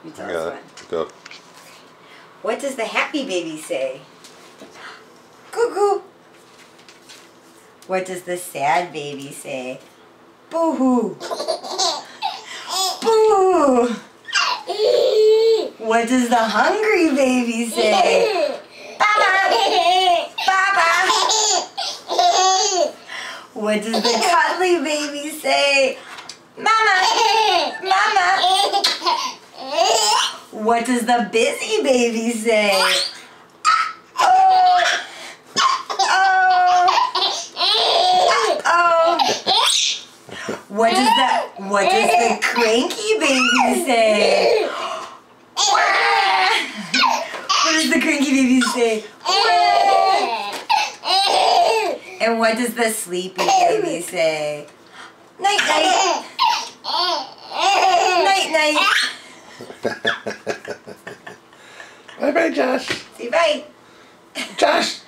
You tell us one. Go. What does the happy baby say? Cuckoo. What does the sad baby say? Boo-hoo. Boo. What does the hungry baby say? Baba. Baba. What does the cuddly baby say? Mama. Mama. What does the busy baby say? Oh. Oh. Oh. What does the cranky baby say? What does the cranky baby say? And what does the sleepy baby say? Night night. Night night. Bye bye, Josh. Say bye. Josh.